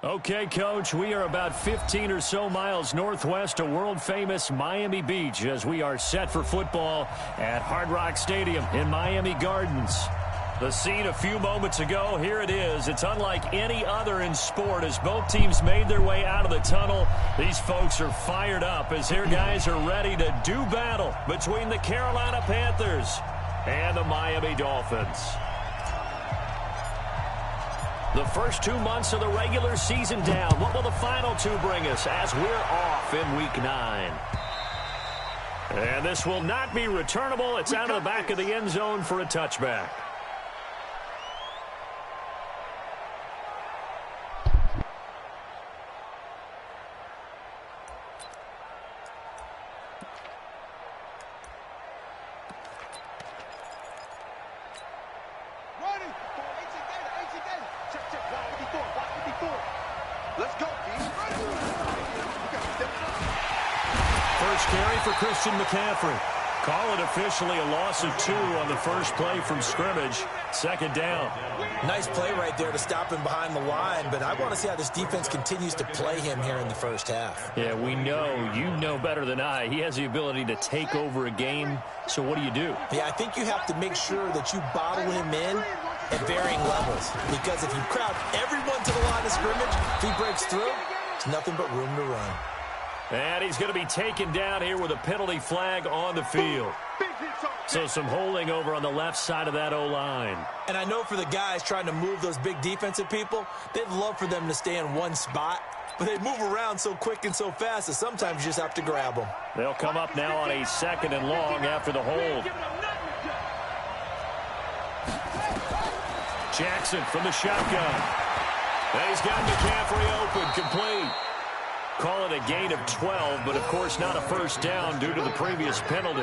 Okay, Coach, we are about 15 or so miles northwest of world-famous Miami Beach as we are set for football at Hard Rock Stadium in Miami Gardens. The scene a few moments ago, here it is. It's unlike any other in sport as both teams made their way out of the tunnel. These folks are fired up as their guys are ready to do battle between the Carolina Panthers and the Miami Dolphins. The first 2 months of the regular season down. What will the final two bring us as we're off in Week 9? And this will not be returnable. It's out of the back of the end zone for a touchback. McCaffrey. Call it officially a loss of 2 on the first play from scrimmage. Second down. Nice play right there to stop him behind the line, but I want to see how this defense continues to play him here in the first half. Yeah, we know, you know better than I, he has the ability to take over a game, so what do you do? Yeah, I think you have to make sure that you bottle him in at varying levels, because if you crowd everyone to the line of scrimmage, if he breaks through, it's nothing but room to run. And he's going to be taken down here with a penalty flag on the field. So some holding over on the left side of that O-line. And I know for the guys trying to move those big defensive people, they'd love for them to stay in one spot, but they move around so quick and so fast that sometimes you just have to grab them. They'll come up now on a 2nd and long after the hold. Jackson from the shotgun. And he's got McCaffrey open, complete. Call it a gain of 12, but of course not a first down due to the previous penalty.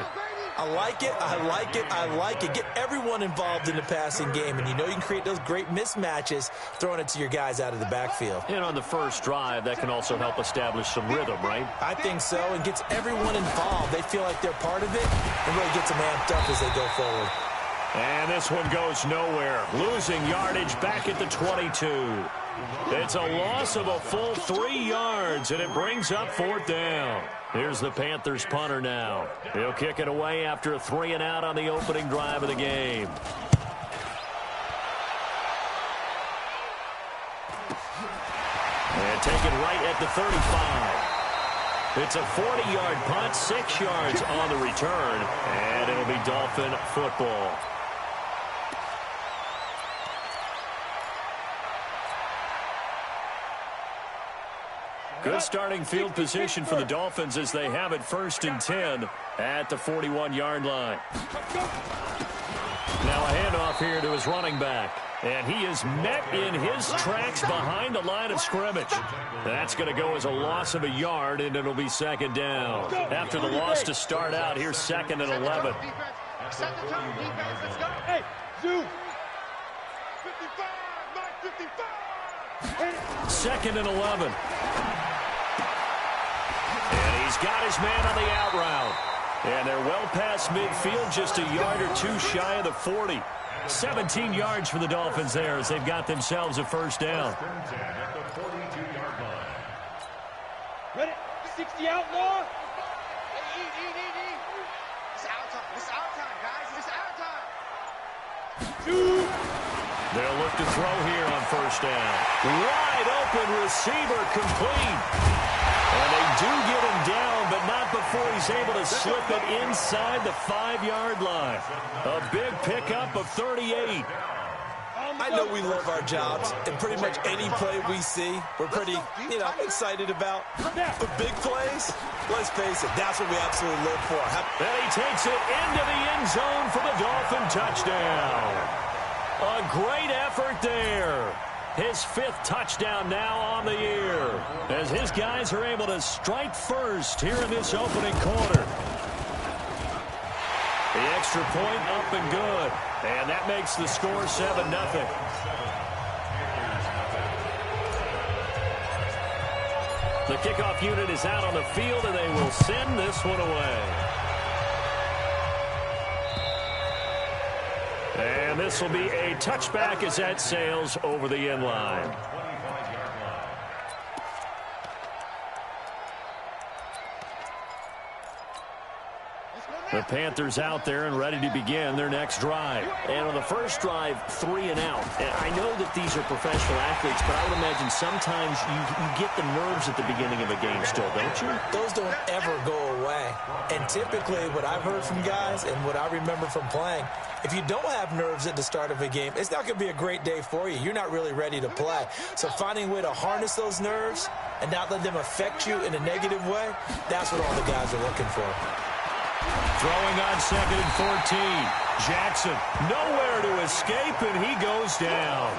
I like it, I like it, I like it. Get everyone involved in the passing game, and you know you can create those great mismatches throwing it to your guys out of the backfield. And on the first drive, that can also help establish some rhythm, right? I think so, and gets everyone involved. They feel like they're part of it, and really gets them amped up as they go forward. And this one goes nowhere. Losing yardage back at the 22. It's a loss of a full 3 yards, and it brings up 4th down. Here's the Panthers punter now. He'll kick it away after a 3-and-out on the opening drive of the game. And taken right at the 35. It's a 40-yard punt, 6 yards on the return, and it'll be Dolphin football. Good starting field position for the Dolphins as they have it 1st and 10 at the 41-yard line. Now a handoff here to his running back. And he is met in his tracks behind the line of scrimmage. That's going to go as a loss of a yard, and it'll be 2nd down. After the loss to start out, here's 2nd and 11. Set the tone, defense. Let's go. Hey, Zoo. 55, not 55. 2nd and 11. And he's got his man on the out route. And they're well past midfield, just a yard or 2 shy of the 40. 17 yards for the Dolphins there as they've got themselves a 1st down. Ready? 60 out, Law. It's our time. It's our time, guys. It's our time. They'll look to throw here on 1st down. Wide open receiver complete. And they do get him down, but not before he's able to slip it inside the 5-yard line. A big pickup of 38. I know we love our jobs, and pretty much any play we see, we're pretty, excited about. But big plays, let's face it, that's what we absolutely live for. And he takes it into the end zone for the Dolphin touchdown. A great effort there. His 5th touchdown now on the year as his guys are able to strike first here in this opening quarter. The extra point up and good, and that makes the score 7-0. The kickoff unit is out on the field, and they will send this one away. And this will be a touchback as that sails over the end line. The Panthers out there and ready to begin their next drive. And on the first drive, 3 and out. And I know that these are professional athletes, but I would imagine sometimes you get the nerves at the beginning of a game still, don't you? Those don't ever go away. And typically what I've heard from guys and what I remember from playing, if you don't have nerves at the start of a game, it's not going to be a great day for you. You're not really ready to play. So finding a way to harness those nerves and not let them affect you in a negative way, that's what all the guys are looking for. Throwing on 2nd and 14. Jackson nowhere to escape, and he goes down.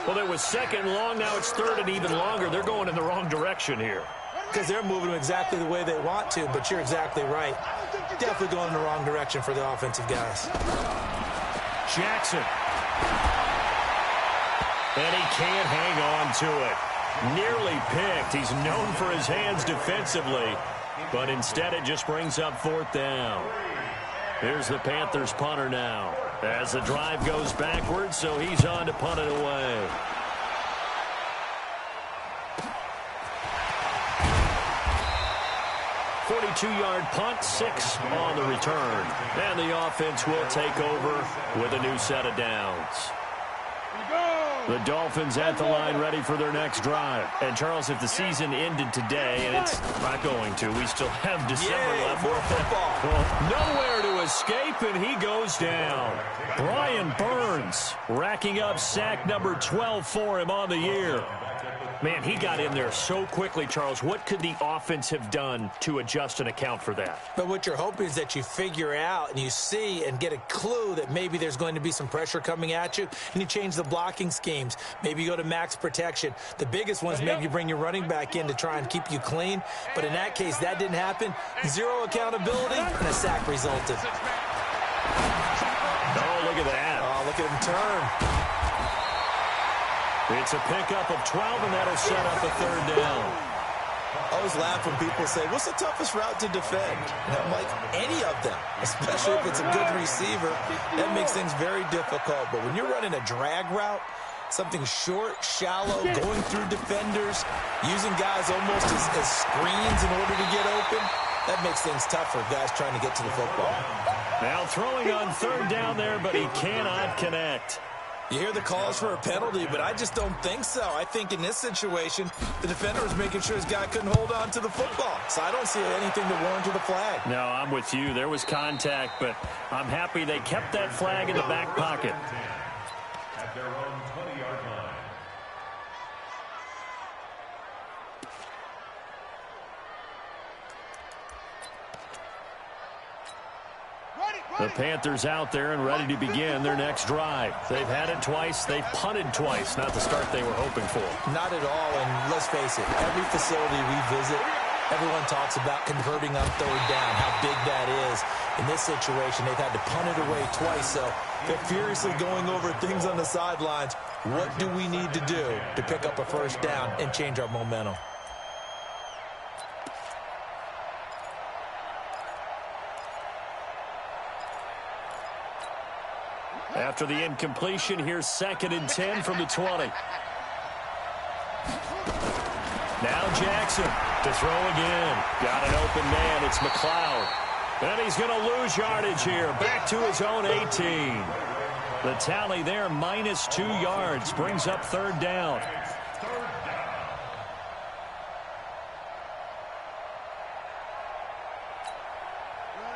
Well, it was 2nd and long. Now it's 3rd and even longer. They're going in the wrong direction here. Because they're moving them exactly the way they want to, but you're exactly right. Definitely going in the wrong direction for the offensive guys. Jackson. And he can't hang on to it. Nearly picked. He's known for his hands defensively, but instead it just brings up 4th down. Here's the Panthers punter now as the drive goes backwards, so he's on to punt it away. .42-yard punt, 6 on the return. And the offense will take over with a new set of downs. The Dolphins at the line ready for their next drive. And, Charles, if the season ended today, and it's not going to, we still have December left. More football. Well, nowhere to escape, and he goes down. Brian Burns racking up sack number 12 for him on the year. Man, he got in there so quickly, Charles. What could the offense have done to adjust and account for that? But what you're hoping is that you figure out and you see and get a clue that maybe there's going to be some pressure coming at you, and you change the blocking schemes. Maybe you go to max protection. The biggest one is maybe you bring your running back in to try and keep you clean. But in that case, that didn't happen. 0 accountability, and a sack resulted. Oh, look at that. Oh, look at him turn. It's a pickup of 12, and that'll set up a 3rd down. I always laugh when people say, what's the toughest route to defend? And I'm like, any of them, especially if it's a good receiver. That makes things very difficult. But when you're running a drag route, something short, shallow, going through defenders, using guys almost as screens in order to get open, that makes things tough for guys trying to get to the football. Now throwing on 3rd down there, but he cannot connect. You hear the calls for a penalty, but I just don't think so. I think in this situation, the defender was making sure his guy couldn't hold on to the football. So I don't see anything to warrant the flag. No, I'm with you. There was contact, but I'm happy they kept that flag in the back pocket. At their own 20-yard line. The Panthers out there and ready to begin their next drive. They've had it twice. They've punted twice. Not the start they were hoping for. Not at all, and let's face it, every facility we visit, everyone talks about converting on 3rd down, how big that is. In this situation, they've had to punt it away twice, so they're furiously going over things on the sidelines. What do we need to do to pick up a 1st down and change our momentum? After the incompletion, here's 2nd and 10 from the 20. Now Jackson to throw again. Got an open man. It's McLeod. And he's going to lose yardage here. Back to his own 18. The tally there, -2 yards. Brings up 3rd down.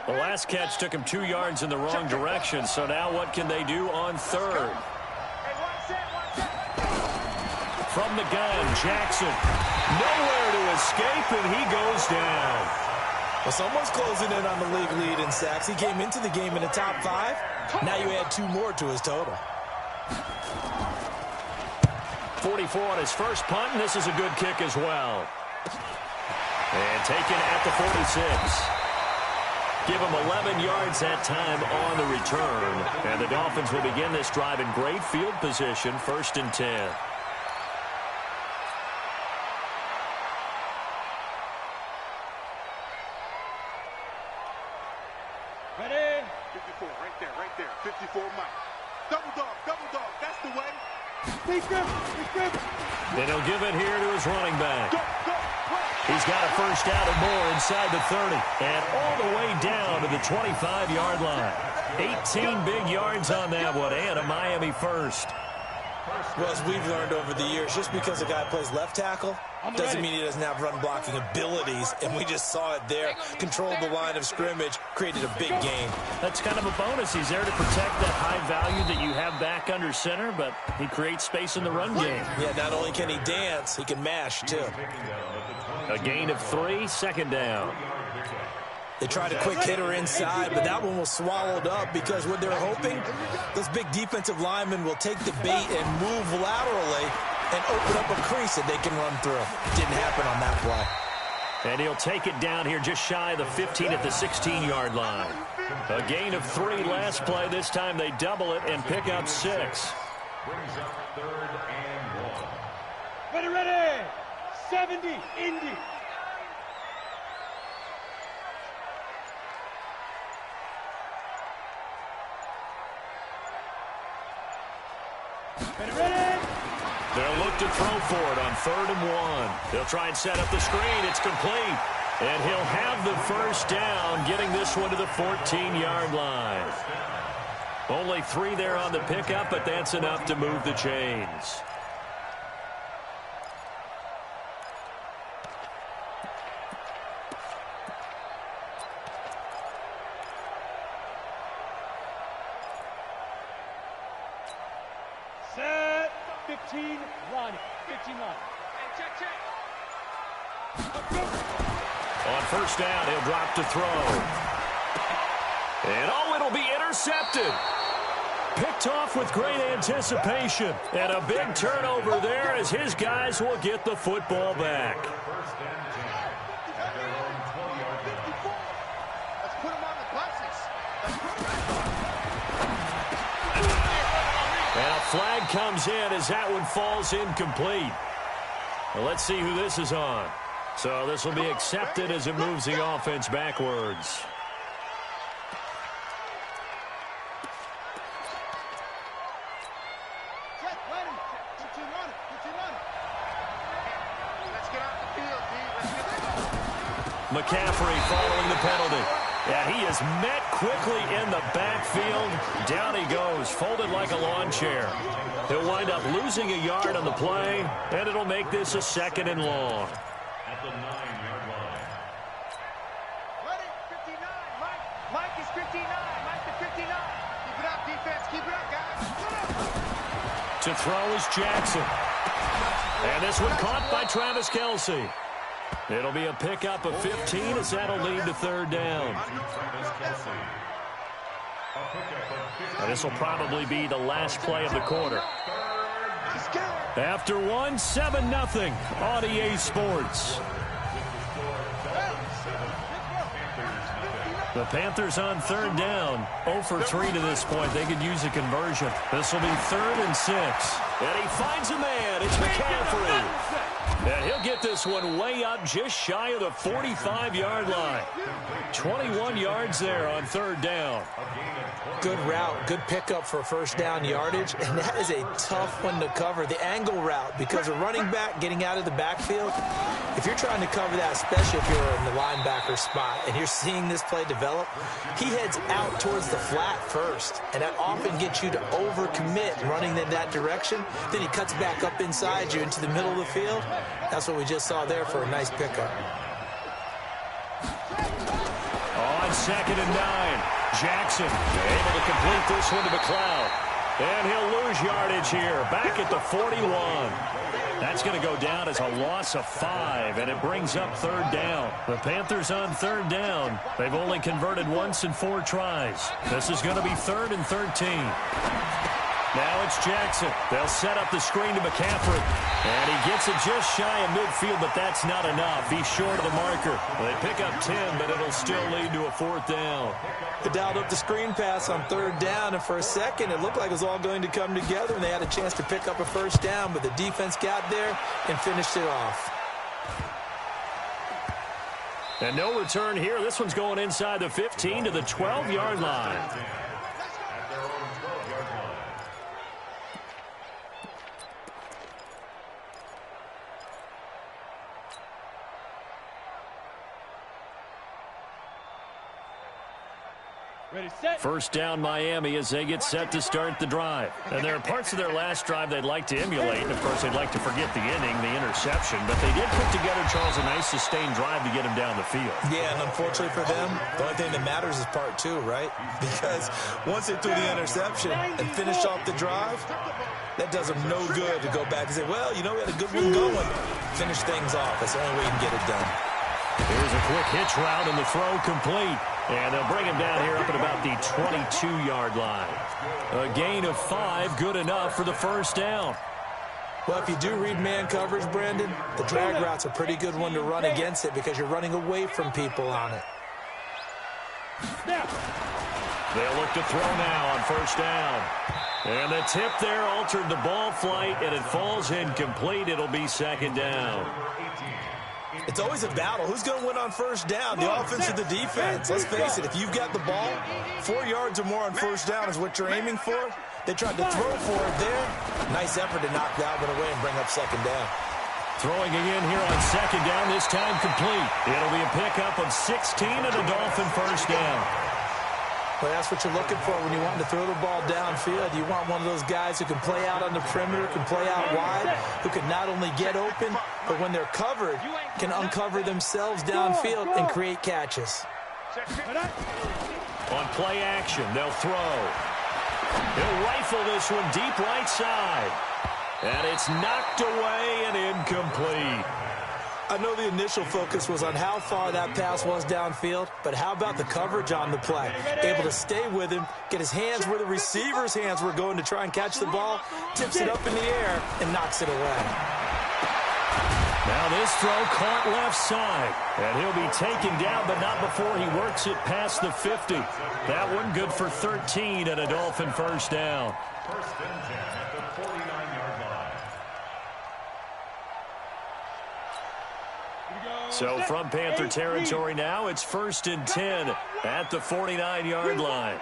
The last catch took him 2 yards in the wrong direction, so now what can they do on 3rd? From the gun, Jackson. Nowhere to escape, and he goes down. Well, someone's closing in on the league lead in sacks. He came into the game in the top 5. Now you add 2 more to his total. 44 on his first punt, and this is a good kick as well. And taken at the 46. Give him 11 yards that time on the return. And the Dolphins will begin this drive in great field position, 1st and 10. Ready? 54, right there. 54, Mike. Double dog, that's the way. Then he'll give it here to his running back. Go. He's got a first down and more inside the 30. And all the way down to the 25-yard line. 18 big yards on that one, and a Miami first. Well, as we've learned over the years, just because a guy plays left tackle doesn't mean he doesn't have run-blocking abilities, and we just saw it there. Controlled the line of scrimmage, created a big gain. That's kind of a bonus. He's there to protect that high value that you have back under center, but he creates space in the run game. Yeah, not only can he dance, he can mash, too. A gain of 3, second down. They tried a quick hitter inside, but that one was swallowed up because what they're hoping, those big defensive linemen will take the bait and move laterally and open up a crease that they can run through. Didn't happen on that play. And he'll take it down here just shy of the 15 at the 16-yard line. A gain of 3 last play. This time they double it and pick up 6. Brings up 3rd and 1. Ready. 70, Indy. Ready. They'll look to throw for it on 3rd and 1. They'll try and set up the screen. It's complete. And he'll have the first down, getting this one to the 14-yard line. Only 3 there on the pickup, but that's enough to move the chains. Set. 15, line. 15 line. Check. On first down, he'll drop to throw. And it'll be intercepted. Picked off with great anticipation. And a big turnover there as his guys will get the football back. First and 10. At their own 20-yard line. Let's put him on the buses. And a flag comes in as that one falls incomplete. Well, let's see who this is on. So this will be accepted as it moves the offense backwards. McCaffrey following the penalty. Yeah, he is met quickly in the backfield. Down he goes, folded like a lawn chair. He'll wind up losing a yard on the play, and it'll make this a 2nd and long. At the 9-yard line. Ready, 59. Mike is 59. Mike is 59. Keep it up, defense. Keep it up, guys. To throw is Jackson. And this one caught by Travis Kelce. It'll be a pickup of 15 as that'll lead to 3rd down. And this will probably be the last play of the quarter. After 1, 7-0 on EA Sports. The Panthers on 3rd down. 0 for 3 to this point. They could use a conversion. This will be 3rd and 6. And he finds a man. It's McCaffrey. And he'll get this one way up just shy of the 45-yard line. 21 yards there on 3rd down. Good route, good pickup for first down yardage, and that is a tough one to cover, the angle route, because a running back getting out of the backfield, if you're trying to cover that, especially if you're in the linebacker spot and you're seeing this play develop, he heads out towards the flat first, and that often gets you to overcommit running in that direction. Then he cuts back up inside you into the middle of the field. That's what we just saw there for a nice pickup. On 2nd and 9, Jackson able to complete this one to McLeod. And he'll lose yardage here, back at the 41. That's going to go down as a loss of 5, and it brings up 3rd down. The Panthers on 3rd down. They've only converted once in 4 tries. This is going to be 3rd and 13. Now it's Jackson. They'll set up the screen to McCaffrey. And he gets it just shy of midfield, but that's not enough. He's short of the marker. They pick up 10, but it'll still lead to a 4th down. They dialed up the screen pass on 3rd down, and for a second it looked like it was all going to come together, and they had a chance to pick up a first down, but the defense got there and finished it off. And no return here. This one's going inside the 15 to the 12-yard line. First down Miami as they get set to start the drive. And there are parts of their last drive they'd like to emulate. And, of course, they'd like to forget the inning, the interception. But they did put together, Charles, a nice sustained drive to get him down the field. Yeah, and unfortunately for them, the only thing that matters is part two, right? Because once they threw the interception and finished off the drive, that does them no good to go back and say, well, you know, we had a good one going. Finish things off. That's the only way you can get it done. Here's a quick hitch route and the throw complete. And they'll bring him down here up at about the 22-yard line. A gain of 5, good enough for the first down. Well, if you do read man coverage, Brandon, the drag route's a pretty good one to run against it because you're running away from people on it. They'll look to throw now on first down. And the tip there altered the ball flight, and it falls incomplete. It'll be second down. It's always a battle. Who's going to win on first down, the offense or the defense? Let's face it, if you've got the ball, 4 yards or more on first down is what you're aiming for. They tried to throw for it there. Nice effort to knock that one away and bring up second down. Throwing again here on second down, this time complete. It'll be a pickup of 16 and a Dolphin first down. Well, that's what you're looking for when you want to throw the ball downfield. You want one of those guys who can play out on the perimeter, can play out wide, who can not only get open, but when they're covered, can uncover themselves downfield and create catches. On play action, they'll throw. He'll rifle this one deep right side. And it's knocked away and incomplete. I know the initial focus was on how far that pass was downfield, but how about the coverage on the play? Able to stay with him, get his hands where the receiver's hands were going to try and catch the ball, tips it up in the air, and knocks it away. Now this throw caught left side, and he'll be taken down, but not before he works it past the 50. That one good for 13 and a Dolphin first down. First and 10 at the 49-yard line. So from Panther territory now, it's first and 10 at the 49-yard line.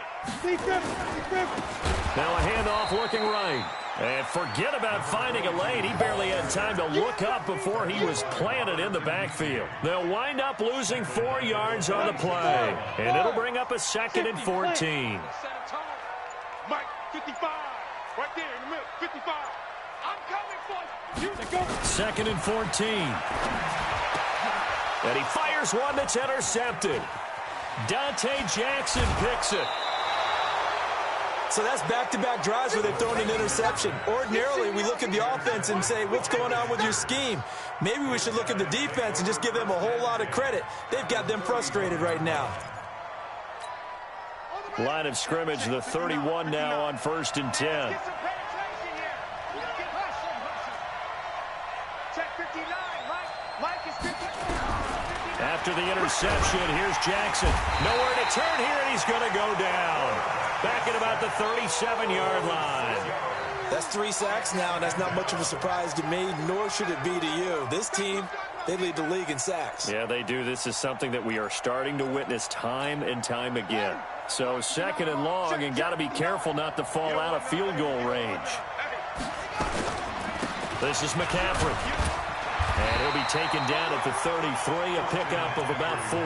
Now a handoff looking right. And forget about finding a lane. He barely had time to look up before he was planted in the backfield. They'll wind up losing 4 yards on the play. And it'll bring up a second and 14. Mike, 55. Right there in the middle, 55. I'm coming for you. Second and 14. And he fires one that's intercepted. Dante Jackson picks it. So that's back-to-back drives where they've thrown an interception. Ordinarily, we look at the offense and say, what's going on with your scheme? Maybe we should look at the defense and just give them a whole lot of credit. They've got them frustrated right now. Line of scrimmage, the 31 now on first and 10. After the interception, here's Jackson. Nowhere to turn here, and he's going to go down. Back at about the 37-yard line. That's 3 sacks now, and that's not much of a surprise to me, nor should it be to you. This team, they lead the league in sacks. Yeah, they do. This is something that we are starting to witness time and time again. So second and long, and got to be careful not to fall out of field goal range. This is McCaffrey. And he'll be taken down at the 33, a pickup of about 4.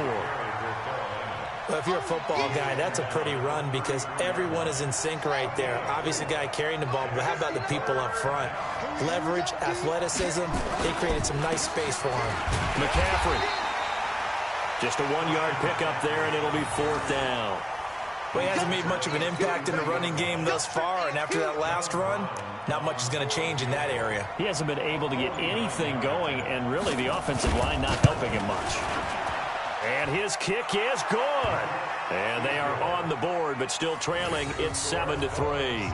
Well, if you're a football guy, that's a pretty run because everyone is in sync right there. Obviously, the guy carrying the ball, but how about the people up front? Leverage, athleticism, they created some nice space for him. McCaffrey. Just a 1-yard pickup there, and it'll be 4th down. Well, he hasn't made much of an impact in the running game thus far, and after that last run, not much is going to change in that area. He hasn't been able to get anything going, and really the offensive line not helping him much. And his kick is good. And they are on the board, but still trailing. It's 7-3.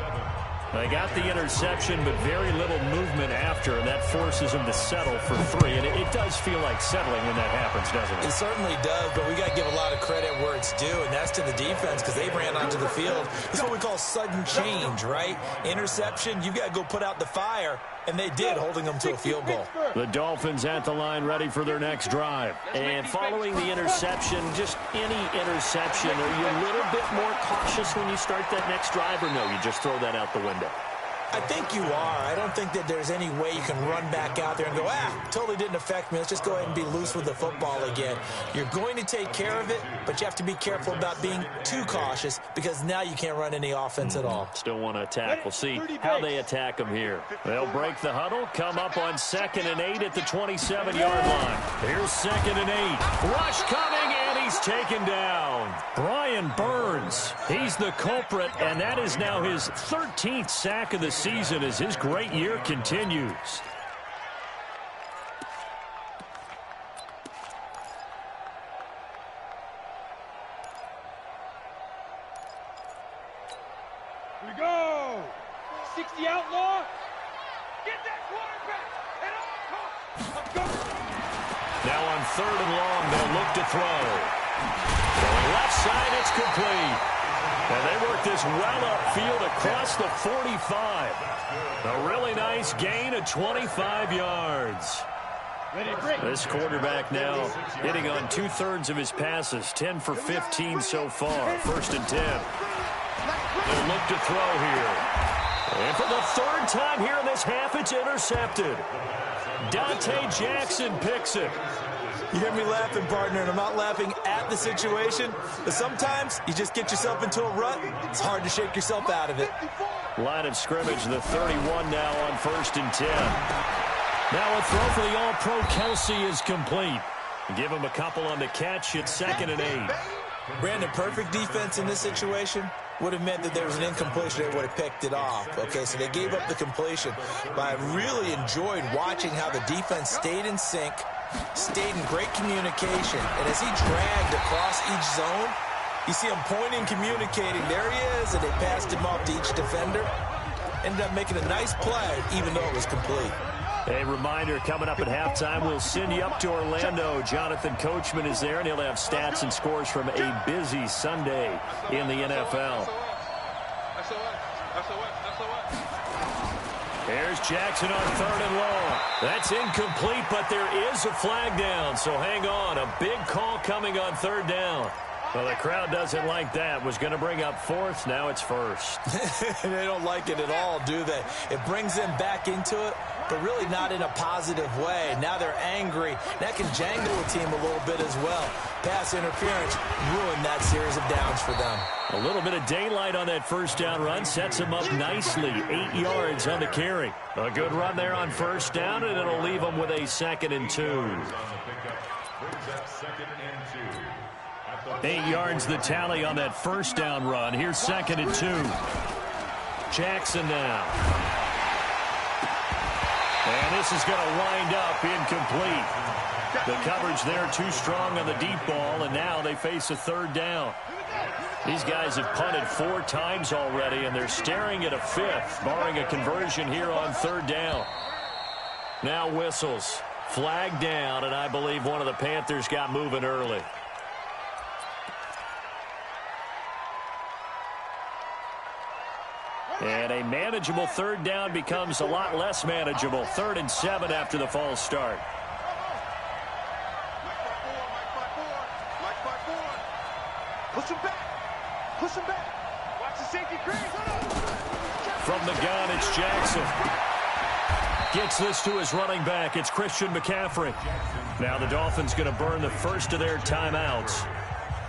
They got the interception, but very little movement after, and that forces them to settle for 3. And it does feel like settling when that happens, doesn't it? It certainly does, but we got to give a lot of credit where it's due, and that's to the defense because they ran onto the field. This is what we call sudden change, right? Interception, you got to go put out the fire, and they did, holding them to a field goal. The Dolphins at the line ready for their next drive. And following the interception, just any interception, are you a little bit more cautious when you start that next drive, or no, you just throw that out the window? I think you are. I don't think that there's any way you can run back out there and go, totally didn't affect me. Let's just go ahead and be loose with the football again. You're going to take care of it, but you have to be careful about being too cautious because now you can't run any offense at all. Still want to attack. We'll see how they attack them here. They'll break the huddle, come up on 2nd and 8 at the 27-yard line. Here's 2nd and 8. Rush coming, and he's taken down. Brian Burns, he's the culprit, and that is now his 13th sack of the season as his great year continues. Here we go. 60 outlaw. Get that quarterback at all costs. Let's go. Now on 3rd and long, they'll look to throw. Going left side, it's complete. And they work this well upfield across the 45. A really nice gain of 25 yards. This quarterback now hitting on 2/3 of his passes, 10 for 15 so far. 1st and 10. They'll look to throw here. And for the 3rd time here in this half, it's intercepted. Dante Jackson picks it. You hear me laughing, partner, and I'm not laughing at the situation, but sometimes you just get yourself into a rut. It's hard to shake yourself out of it. Line of scrimmage, the 31 now on 1st and 10. Now a throw for the All-Pro Kelsey is complete. Give him a couple on the catch at 2nd and 8. Brandon, perfect defense in this situation would have meant that there was an incompletion. They would have picked it off. Okay, so they gave up the completion. But I really enjoyed watching how the defense stayed in sync, stayed in great communication. And as he dragged across each zone, you see him pointing, communicating. There he is, and they passed him off to each defender. Ended up making a nice play, even though it was complete. A reminder, coming up at halftime, we'll send you up to Orlando. Jonathan Coachman is there, and he'll have stats and scores from a busy Sunday in the NFL. Here's Jackson on 3rd and long. That's incomplete, but there is a flag down, so hang on. A big call coming on 3rd down. Well, the crowd doesn't like that. Was going to bring up 4th. Now it's 1st. They don't like it at all, do they? It brings them back into it, but really not in a positive way. Now they're angry. That can jangle a team a little bit as well. Pass interference ruined that series of downs for them. A little bit of daylight on that 1st down run sets them up nicely. 8 yards on the carry. A good run there on 1st down, and it'll leave them with a 2nd and 2. 8 yards the tally on that 1st down run. Here's 2nd and 2. Jackson now. And this is going to wind up incomplete. The coverage there too strong on the deep ball, and now they face a 3rd down. These guys have punted 4 times already, and they're staring at a 5th, barring a conversion here on 3rd down. Now whistles. Flag down, and I believe one of the Panthers got moving early. And a manageable 3rd down becomes a lot less manageable. 3rd and 7 after the false start. Push him back. Push him back. Watch the safety crease. From the gun, it's Jackson. Gets this to his running back. It's Christian McCaffrey. Now the Dolphins going to burn the first of their timeouts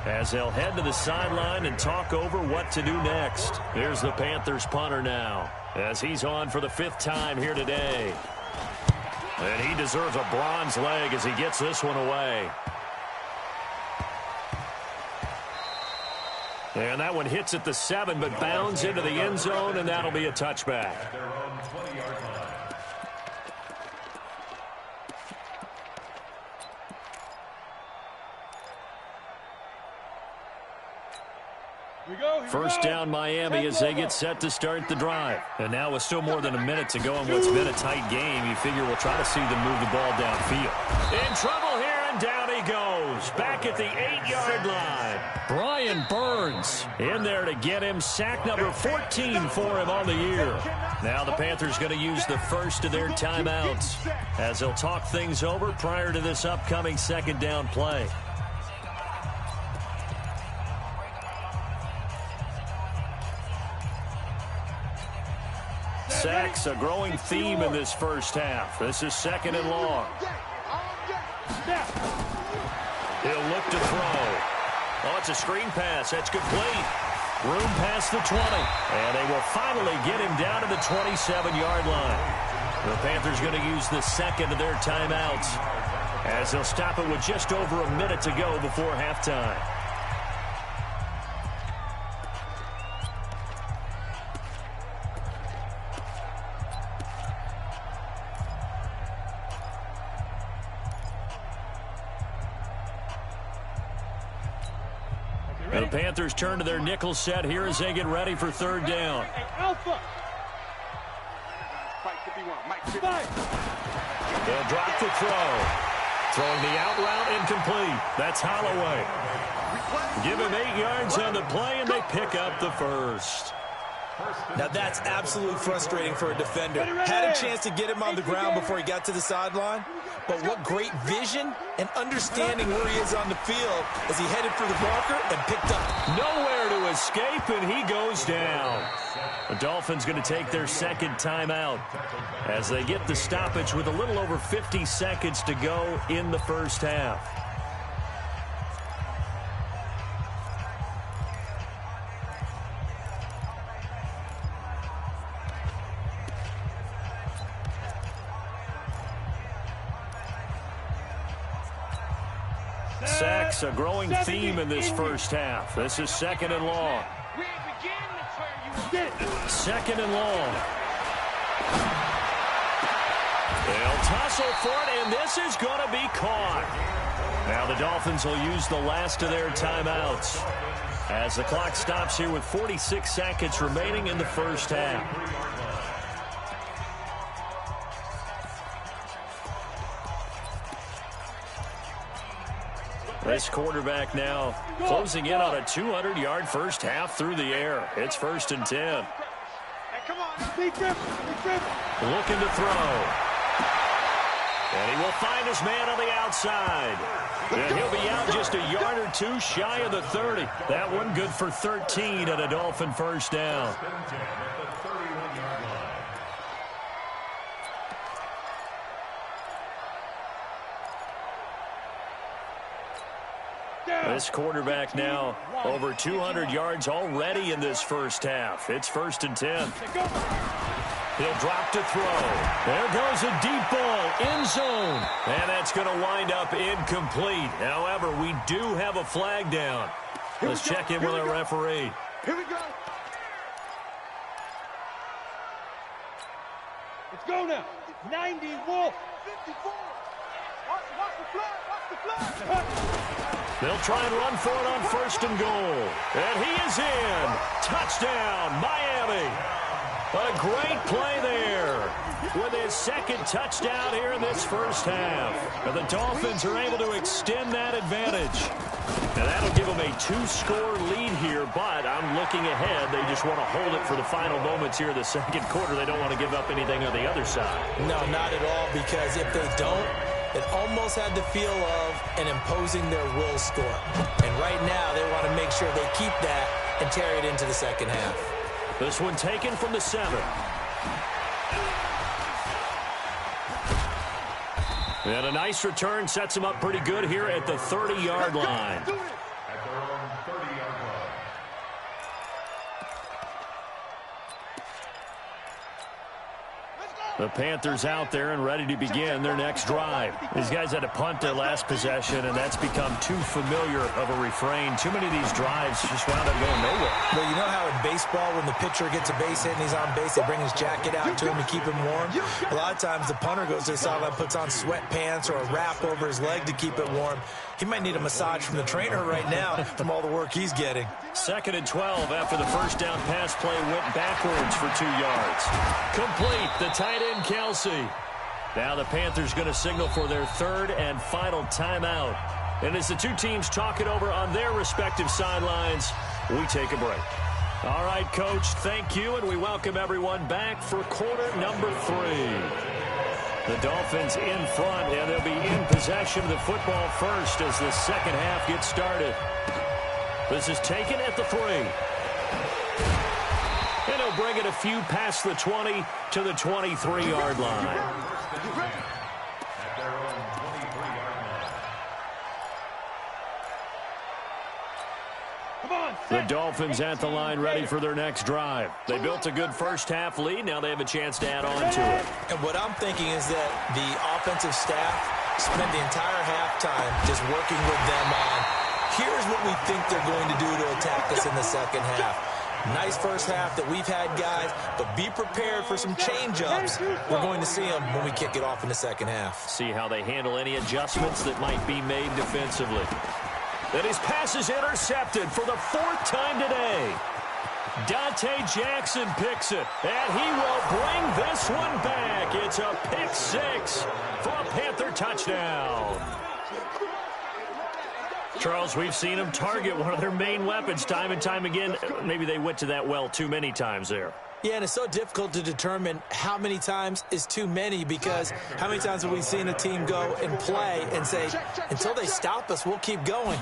as they'll head to the sideline and talk over what to do next. Here's the Panthers punter now as he's on for the 5th time here today. And he deserves a bronze leg as he gets this one away. And that one hits at the 7, but bounds into the end zone, and that'll be a touchback. First down Miami as they get set to start the drive. And now with still more than a minute to go in what's been a tight game, you figure we'll try to see them move the ball downfield. In trouble here, and down he goes. Back at the 8-yard line. Brian Burns in there to get him. Sack number 14 for him on the year. Now the Panthers going to use the first of their timeouts as they'll talk things over prior to this upcoming 2nd down play. Sacks, a growing theme in this first half. This is 2nd and long. He'll look to throw. Oh, it's a screen pass. That's complete. Room past the 20. And they will finally get him down to the 27-yard line. The Panthers going to use the second of their timeouts, as they'll stop it with just over a minute to go before halftime. The Panthers turn to their nickel set here as they get ready for 3rd down. They'll drop the throw. Throwing the out route incomplete. That's Holloway. Give him 8 yards on the play, and they pick up the first. Now that's absolutely frustrating for a defender. Had a chance to get him on the ground before he got to the sideline, but what great vision and understanding where he is on the field as he headed for the marker and picked up. Nowhere to escape, and he goes down. The Dolphins going to take their 2nd timeout as they get the stoppage with a little over 50 seconds to go in the first half. Sacks, a growing theme in this first half. This is 2nd and long. 2nd and long. They'll tussle for it, and this is going to be caught. Now the Dolphins will use the last of their timeouts as the clock stops here with 46 seconds remaining in the first half. This quarterback now closing in on a 200-yard first half through the air. It's 1st and 10. Looking to throw. And he will find his man on the outside. And he'll be out just a yard or two shy of the 30. That one good for 13 and a Dolphin first down. This quarterback now over 200 yards already in this first half. It's 1st and 10. He'll drop to throw. There goes a deep ball, end zone. And that's going to wind up incomplete. However, we do have a flag down. Let's check in with our referee. Here we go. Let's go now. 90 Wolf. 54. Watch the flag. Watch the flag. They'll try and run for it on 1st and goal. And he is in. Touchdown, Miami. A great play there with his 2nd touchdown here in this first half. And the Dolphins are able to extend that advantage. And that'll give them a 2-score lead here, but I'm looking ahead. They just want to hold it for the final moments here in the 2nd quarter. They don't want to give up anything on the other side. No, not at all, because if they don't, it almost had the feel of an imposing their will score. And right now, they want to make sure they keep that and carry it into the 2nd half. This one taken from the 7. And a nice return sets him up pretty good here at the 30-yard line. At their own 30-yard line. The Panthers out there and ready to begin their next drive. These guys had to punt their last possession, and that's become too familiar of a refrain. Too many of these drives just wound up going nowhere. Well, you know how in baseball, when the pitcher gets a base hit and he's on base, they bring his jacket out to him to keep him warm? A lot of times the punter goes to the sideline, puts on sweatpants or a wrap over his leg to keep it warm. He might need a massage from the trainer right now from all the work he's getting. 2nd and 12 after the first down pass play went backwards for 2 yards. Complete, the tight end Kelsey. Now the Panthers going to signal for their 3rd and final timeout. And as the two teams talk it over on their respective sidelines, we take a break. All right, Coach, thank you, and we welcome everyone back for quarter number 3. The Dolphins in front, and they'll be in possession of the football first as the 2nd half gets started. This is taken at the 3. And he'll bring it a few past the 20 to the 23-yard line. At their own 23-yard line. The Dolphins at the line ready for their next drive. They built a good first-half lead. Now they have a chance to add on to it. And what I'm thinking is that the offensive staff spent the entire halftime just working with them on, here's what we think they're going to do to attack us in the second half. Nice first half that we've had, guys, but be prepared for some change-ups. We're going to see them when we kick it off in the second half. See how they handle any adjustments that might be made defensively. And his pass is intercepted for the 4th time today. Dante Jackson picks it, and he will bring this one back. It's a pick 6 for a Panther touchdown. Charles, we've seen them target one of their main weapons time and time again. Maybe they went to that well too many times there. Yeah, and it's so difficult to determine how many times is too many, because how many times have we seen a team go and play and say, until they stop us, we'll keep going.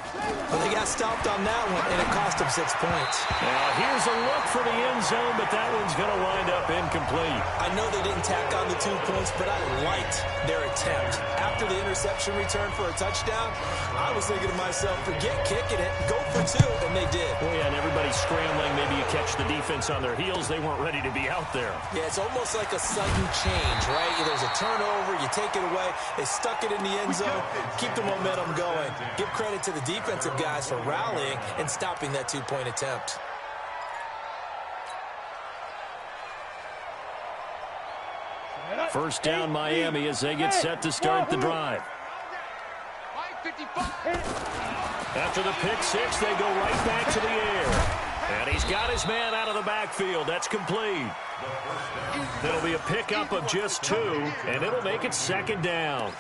Well, they got stopped on that one, and it cost them 6 points. Now, here's a look for the end zone, but that one's going to wind up incomplete. I know they didn't tack on the 2 points, but I liked their attempt. After the interception return for a touchdown, I was thinking to myself, forget kicking it, go for 2, and they did. Well, yeah, and everybody's scrambling. Maybe you catch the defense on their heels. They weren't ready to be out there. Yeah, it's almost like a sudden change, right? There's a turnover, you take it away, they stuck it in the end zone, keep the momentum going. Give credit to the defensive guys for rallying and stopping that 2-point attempt. First down, Miami, as they get set to start the drive. After the pick 6, they go right back to the air. And he's got his man out of the backfield. That's complete. It'll be a pickup of just 2, and it'll make it 2nd down.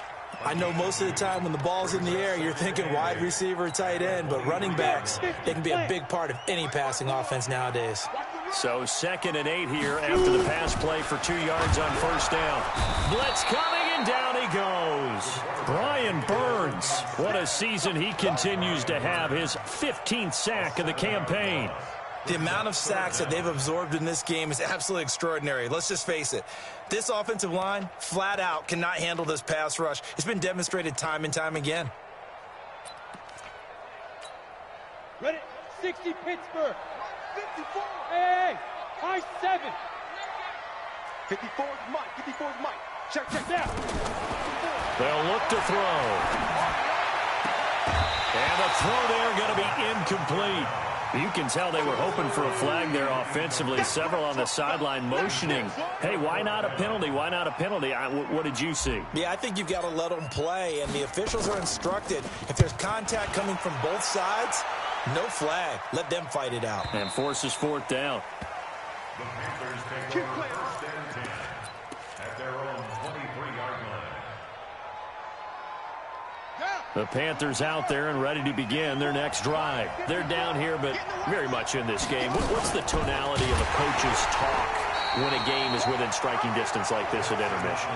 I know most of the time when the ball's in the air, you're thinking wide receiver, tight end, but running backs, they can be a big part of any passing offense nowadays. So 2nd and 8 here after the pass play for 2 yards on first down. Blitz coming, and down he goes. Brian Burns, what a season he continues to have, his 15th sack of the campaign. The amount of sacks that they've absorbed in this game is absolutely extraordinary. Let's just face it. This offensive line, flat out, cannot handle this pass rush. It's been demonstrated time and time again. Ready? 60 Pittsburgh. 54. Hey, high 7. 54 is Mike. 54 is Mike. Check down. They'll look to throw. And the throw there going to be incomplete. You can tell they were hoping for a flag there offensively. Several on the sideline motioning. Hey, why not a penalty? Why not a penalty? What did you see? Yeah, I think you've got to let them play, and the officials are instructed. If there's contact coming from both sides, no flag. Let them fight it out. And forces 4th down. The Panthers take over first and 10 at their own 23-yard line. The Panthers out there and ready to begin their next drive. They're down here, but very much in this game. What's the tonality of the coach's talk when a game is within striking distance like this at intermission?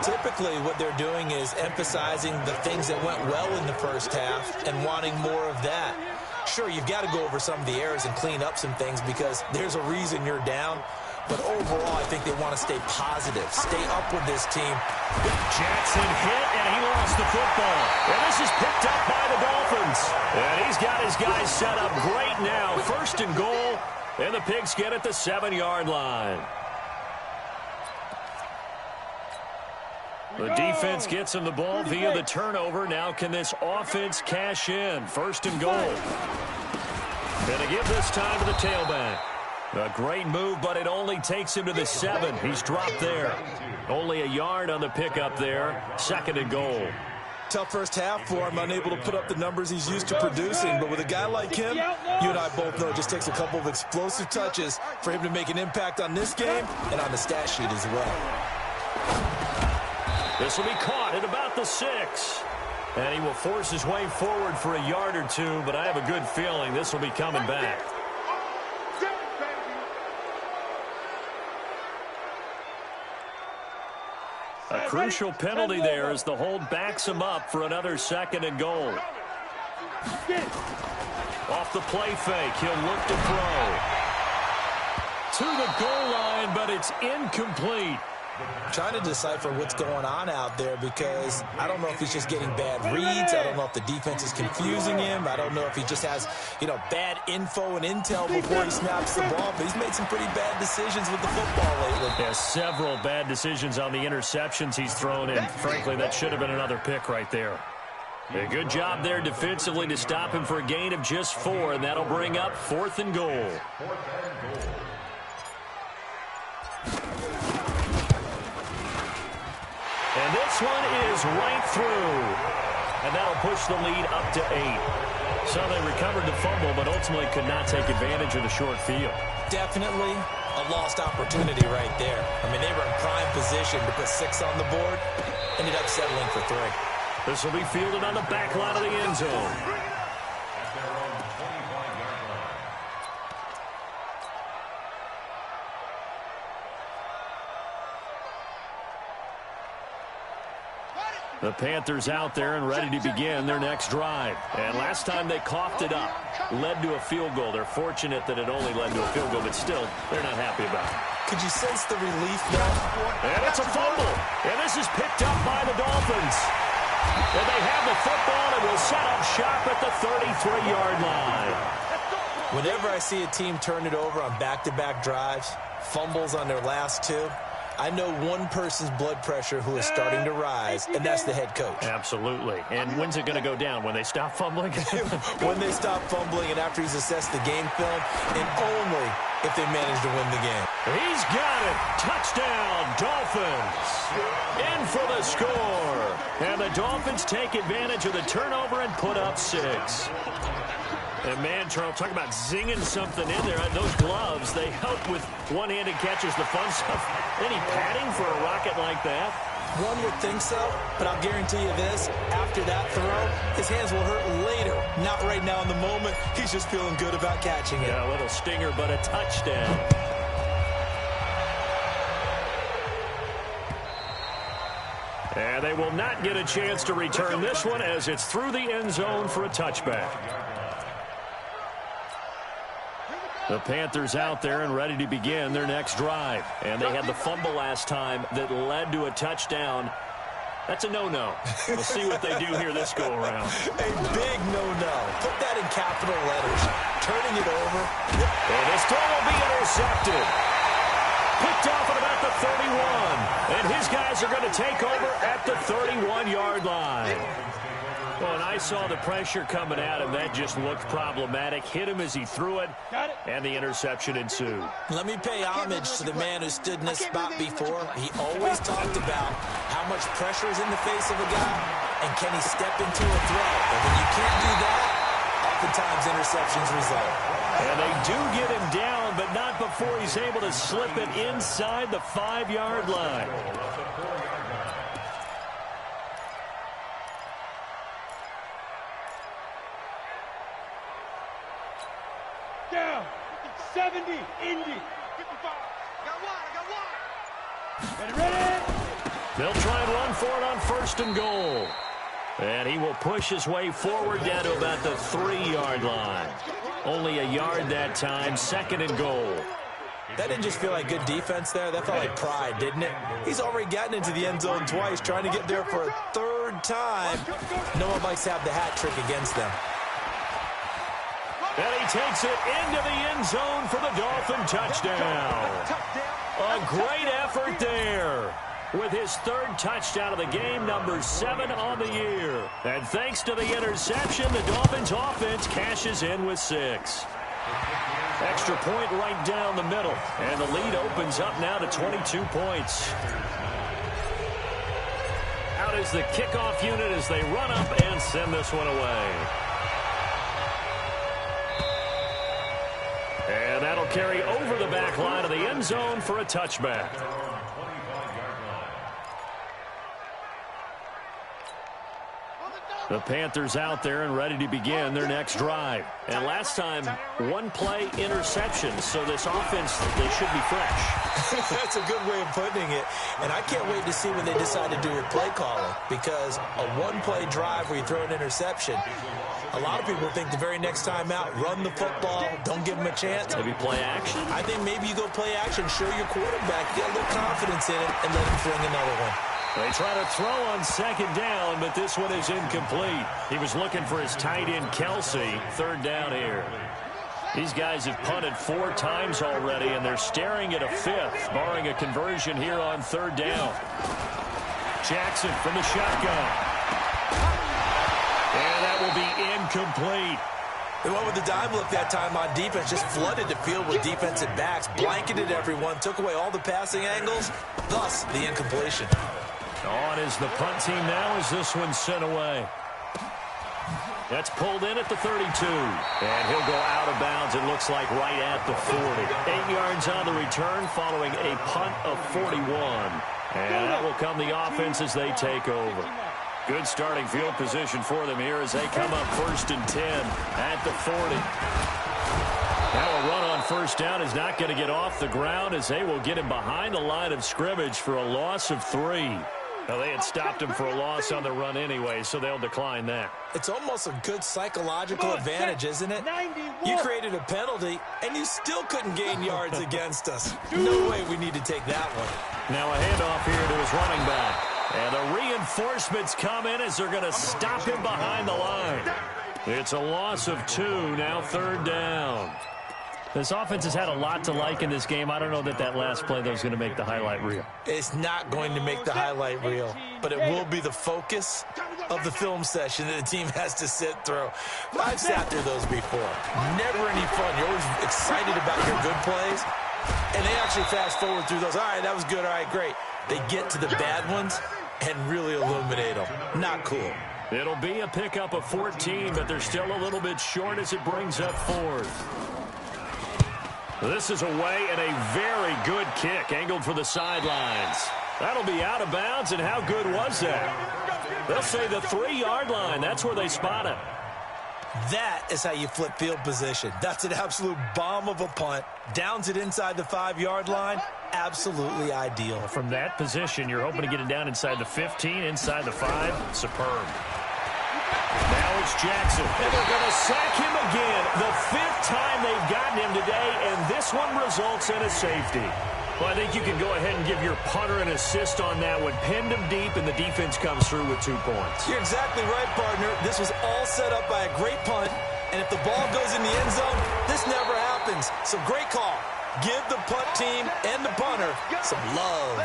Typically, what they're doing is emphasizing the things that went well in the first half and wanting more of that. Sure, you've got to go over some of the errors and clean up some things because there's a reason you're down. But overall, I think they want to stay positive, stay up with this team. Jackson hit, and he lost the football. And this is picked up by the Dolphins. And he's got his guys set up great now. 1st and goal, and the Pigs get at the 7-yard line. The defense gets him the ball via the turnover. Now can this offense cash in? 1st and goal. And they give this time to the tailback. A great move, but it only takes him to the 7. He's dropped there. Only a yard on the pickup there. 2nd and goal. Tough first half for him, unable to put up the numbers he's used to producing. But with a guy like him, you and I both know it just takes a couple of explosive touches for him to make an impact on this game and on the stat sheet as well. This will be caught at about the 6. And he will force his way forward for a yard or 2, but I have a good feeling this will be coming back. A crucial penalty there as the hold backs him up for another 2nd and goal. Off the play fake, he'll look to throw. to the goal line, but it's incomplete. Trying to decipher what's going on out there because I don't know if he's just getting bad reads. I don't know if the defense is confusing him. I don't know if he just has, bad info and intel before he snaps the ball. But he's made some pretty bad decisions with the football lately. Yeah, several bad decisions on the interceptions he's thrown in. Frankly, that should have been another pick right there. A good job there defensively to stop him for a gain of just 4, and that'll bring up 4th and goal. And this one is right through. And that'll push the lead up to 8. So they recovered the fumble, but ultimately could not take advantage of the short field. Definitely a lost opportunity right there. I mean, they were in prime position to put 6 on the board. Ended up settling for 3. This will be fielded on the back line of the end zone. The Panthers out there and ready to begin their next drive. And last time they coughed it up, led to a field goal. They're fortunate that it only led to a field goal, but still, they're not happy about it. Could you sense the relief now? And it's a fumble. And this is picked up by the Dolphins. And they have the football and will set up shop at the 33-yard line. Whenever I see a team turn it over on back-to-back drives, fumbles on their last 2, I know one person's blood pressure who is starting to rise, and that's the head coach. Absolutely. And when's it going to go down? When they stop fumbling? When they stop fumbling and after he's assessed the game film, and only if they manage to win the game. He's got it. Touchdown, Dolphins. In for the score. And the Dolphins take advantage of the turnover and put up 6. And, man, Charles, talk about zinging something in there. Those gloves, they help with one-handed catches, the fun stuff. Any padding for a rocket like that? One would think so, but I'll guarantee you this. After that throw, his hands will hurt later. Not right now in the moment. He's just feeling good about catching it. Yeah, a little stinger, but a touchdown. And they will not get a chance to return this one as it's through the end zone for a touchback. The Panthers out there and ready to begin their next drive. And they had the fumble last time that led to a touchdown. That's a no-no. We'll see what they do here this go-around. A big no-no. Put that in capital letters. Turning it over. And this throw will be intercepted. Picked off at about the 31. And his guys are going to take over at the 31-yard line. Well, and I saw the pressure coming at him. That just looked problematic. Hit him as he threw it, and the interception ensued. Let me pay homage to the man who stood in this spot before. He always talked about how much pressure is in the face of a guy, and can he step into a throw. And when you can't do that, oftentimes interceptions result. And they do get him down, but not before he's able to slip it inside the 5-yard line. Down. 70. Indy. 55. Got one. Ready. They'll try and run for it on 1st and goal. And he will push his way forward down to about the 3-yard line. Only a yard that time. 2nd and goal. That didn't just feel like good defense there. That felt like pride, didn't it? He's already gotten into the end zone twice, trying to get there for a 3rd time. No one likes to have the hat trick against them. And he takes it into the end zone for the Dolphin touchdown. A great effort there with his 3rd touchdown of the game, number 7 on the year. And thanks to the interception, the Dolphins offense cashes in with 6. Extra point right down the middle. And the lead opens up now to 22 points. Out is the kickoff unit as they run up and send this one away. And that'll carry over the back line of the end zone for a touchback. The Panthers out there and ready to begin their next drive. And last time, one play interception, so this offense, they should be fresh. That's a good way of putting it. And I can't wait to see what they decide to do with play calling, because a one-play drive where you throw an interception, a lot of people think the very next time out, run the football, don't give them a chance. Maybe play action? I think maybe you go play action, show your quarterback, get a little confidence in it, and let him fling another one. They try to throw on second down, but this one is incomplete. He was looking for his tight end, Kelsey. Third down here. These guys have punted 4 times already, and they're staring at a 5th, barring a conversion here on third down. Jackson from the shotgun. And that will be incomplete. They went with the dime look that time on defense, just flooded the field with defensive backs, blanketed everyone, took away all the passing angles, thus the incompletion. On is the punt team now as this one's sent away. That's pulled in at the 32. And he'll go out of bounds, it looks like, right at the 40. 8 yards on the return following a punt of 41. And that will come the offense as they take over. Good starting field position for them here as they come up 1st and 10 at the 40. Now a run on first down is not going to get off the ground as they will get him behind the line of scrimmage for a loss of 3. Now, they had stopped him for a loss on the run anyway, so they'll decline that. It's almost a good psychological advantage, isn't it? You created a penalty, and you still couldn't gain yards against us. No way we need to take that one. Now a handoff here to his running back. And the reinforcements come in as they're going to stop him behind the line. It's a loss of 2, now third down. This offense has had a lot to like in this game. I don't know that last play, though, is going to make the highlight reel. It's not going to make the highlight reel, but it will be the focus of the film session that the team has to sit through. I've sat through those before. Never any fun. You're always excited about your good plays, and they actually fast forward through those. All right, that was good. All right, great. They get to the bad ones and really illuminate them. Not cool. It'll be a pickup of 14, but they're still a little bit short as it brings up 4th. This is away and a very good kick angled for the sidelines. That'll be out of bounds, and how good was that? They'll say the 3-yard line. That's where they spot it. That is how you flip field position. That's an absolute bomb of a punt. Downs it inside the 5-yard line. Absolutely ideal. From that position, you're hoping to get it down inside the 15, inside the 5. Superb. Now it's Jackson, and they're going to sack him again. The 5th time they've gotten him today, and this one results in a safety. Well, I think you can go ahead and give your punter an assist on that one. Pinned him deep, and the defense comes through with 2 points. You're exactly right, partner. This was all set up by a great punt, and if the ball goes in the end zone, this never happens. So great call. Give the punt team and the punter some love.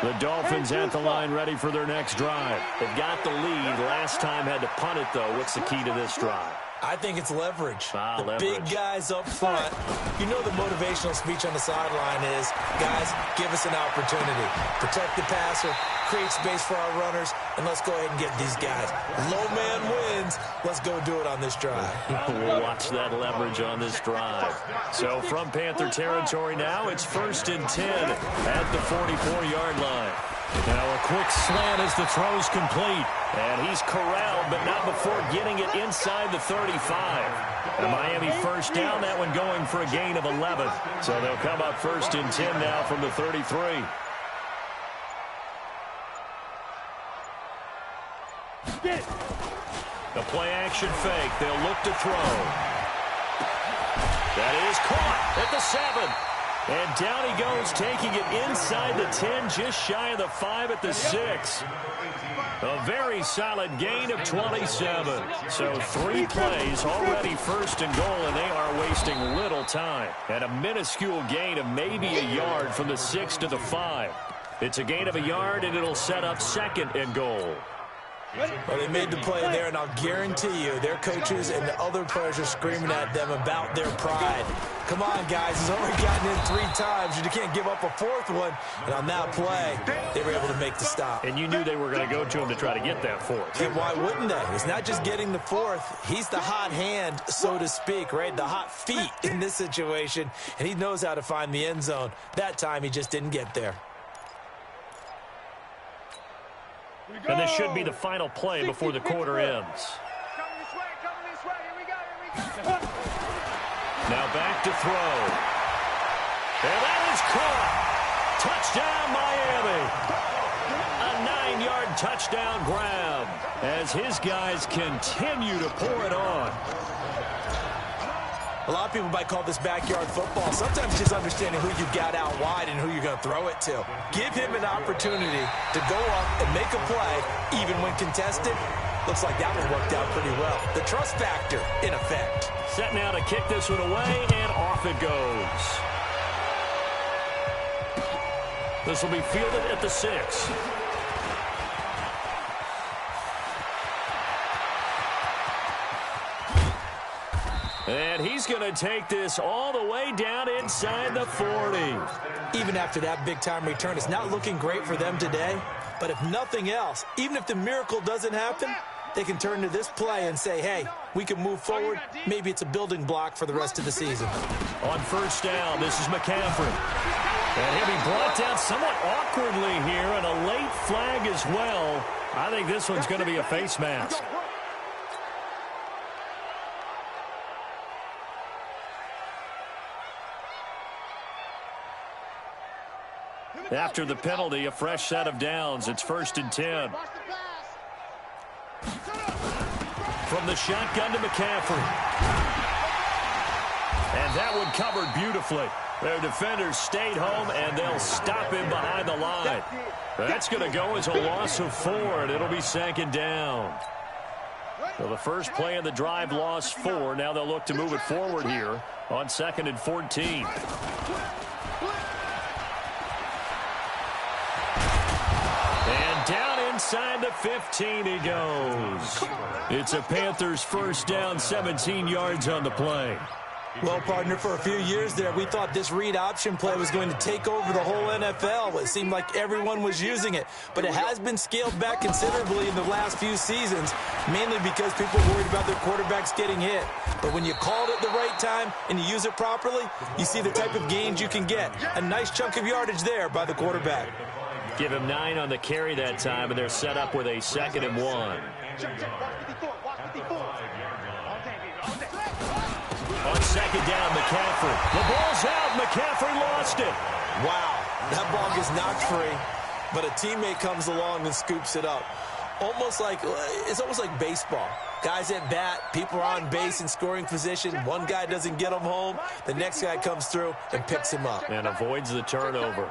The Dolphins at the line ready for their next drive. They've got the lead. Last time had to punt it, though. What's the key to this drive? I think it's leverage. The leverage. Big guys up front. You know the motivational speech on the sideline is, guys, give us an opportunity. Protect the passer, create space for our runners, and let's go ahead and get these guys. Low man wins. Let's go do it on this drive. We'll watch that leverage on this drive. So from Panther territory now, it's 1st and 10 at the 44-yard line. Now a quick slant as the throw's complete. And he's corralled, but not before getting it inside the 35. And Miami first down, that one going for a gain of 11. So they'll come up 1st and 10 now from the 33. The play-action fake. They'll look to throw. That is caught at the 7. And down he goes, taking it inside the 10, just shy of the 5 at the 6. A very solid gain of 27. So 3 plays, already 1st and goal, and they are wasting little time. And a minuscule gain of maybe a yard from the 6 to the 5. It's a gain of a yard, and it'll set up 2nd and goal. Well, they made the play there, and I'll guarantee you their coaches and the other players are screaming at them about their pride. Come on, guys. He's only gotten in 3 times. You can't give up a 4th one. And on that play, they were able to make the stop. And you knew they were going to go to him to try to get that 4th. And why wouldn't they? It's not just getting the 4th. He's the hot hand, so to speak, right? The hot feet in this situation. And he knows how to find the end zone. That time, he just didn't get there. And this should be the final play before the quarter ends. Now back to throw. And that is caught. Touchdown, Miami. A 9-yard touchdown grab as his guys continue to pour it on. A lot of people might call this backyard football. Sometimes just understanding who you've got out wide and who you're going to throw it to. Give him an opportunity to go up and make a play, even when contested. Looks like that one worked out pretty well. The trust factor, in effect. Set now to kick this one away, and off it goes. This will be fielded at the 6. And he's going to take this all the way down inside the 40. Even after that big-time return, it's not looking great for them today. But if nothing else, even if the miracle doesn't happen, they can turn to this play and say, hey, we can move forward. Maybe it's a building block for the rest of the season. On first down, this is McCaffrey. And he'll be brought down somewhat awkwardly here, and a late flag as well. I think this one's going to be a face mask. After the penalty, a fresh set of downs. It's 1st and 10. From the shotgun to McCaffrey. And that one covered beautifully. Their defenders stayed home, and they'll stop him behind the line. That's going to go as a loss of 4, and it'll be 2nd down. So the first play of the drive lost 4. Now they'll look to move it forward here on 2nd and 14. And down inside the 15 he goes. It's a Panthers first down, 17 yards on the play. Well, partner, for a few years there, we thought this read option play was going to take over the whole NFL. It seemed like everyone was using it. But it has been scaled back considerably in the last few seasons, mainly because people are worried about their quarterbacks getting hit. But when you call it at the right time and you use it properly, you see the type of gains you can get. A nice chunk of yardage there by the quarterback. Give him 9 on the carry that time, and they're set up with a 2nd and 1. On 2nd down, McCaffrey. The ball's out. McCaffrey lost it. Wow, that ball gets knocked free, but a teammate comes along and scoops it up. It's almost like baseball. Guys at bat, people are on base in scoring position. One guy doesn't get him home. The next guy comes through and picks him up. And avoids the turnover.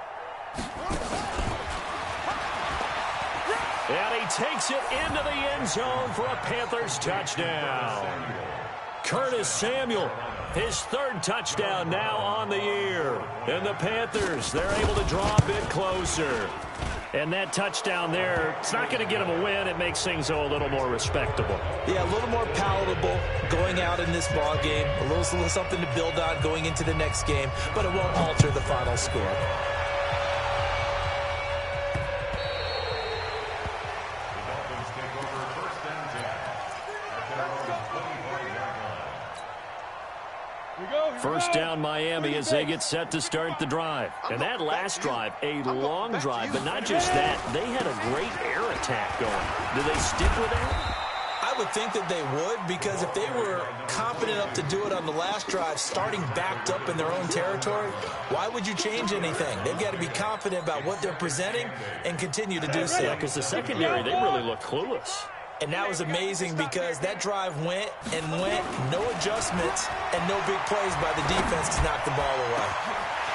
And he takes it into the end zone for a Panthers touchdown. Curtis Samuel, his 3rd touchdown now on the year. And the Panthers, they're able to draw a bit closer. And that touchdown there, it's not going to get them a win. It makes things, though, a little more respectable. Yeah, a little more palatable going out in this ball game. A little something to build on going into the next game. But it won't alter the final score. First down, Miami, as they get set to start the drive. And that last drive, a long drive, but not just that. They had a great air attack going. Do they stick with that? I would think that they would, because if they were confident enough to do it on the last drive, starting backed up in their own territory, why would you change anything? They've got to be confident about what they're presenting and continue to do so. Yeah, because the secondary, they really look clueless. And that was amazing because that drive went and went, no adjustments, and no big plays by the defense to knock the ball away.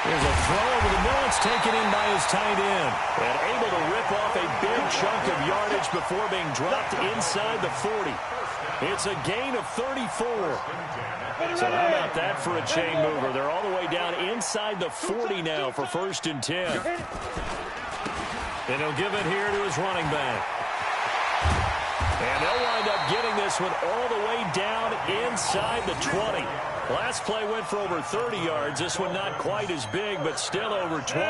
Here's a throw over the middle. It's taken in by his tight end. And able to rip off a big chunk of yardage before being dropped inside the 40. It's a gain of 34. So how about that for a chain mover? They're all the way down inside the 40 now for 1st and 10. And he'll give it here to his running back. And they'll wind up getting this one all the way down inside the 20. Last play went for over 30 yards. This one not quite as big, but still over 20.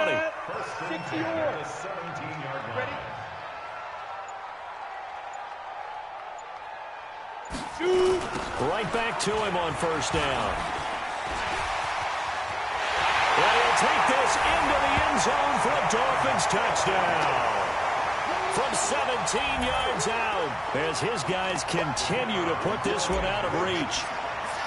Right back to him on first down. And he'll take this into the end zone for a Dolphins touchdown. from 17 yards out as his guys continue to put this one out of reach.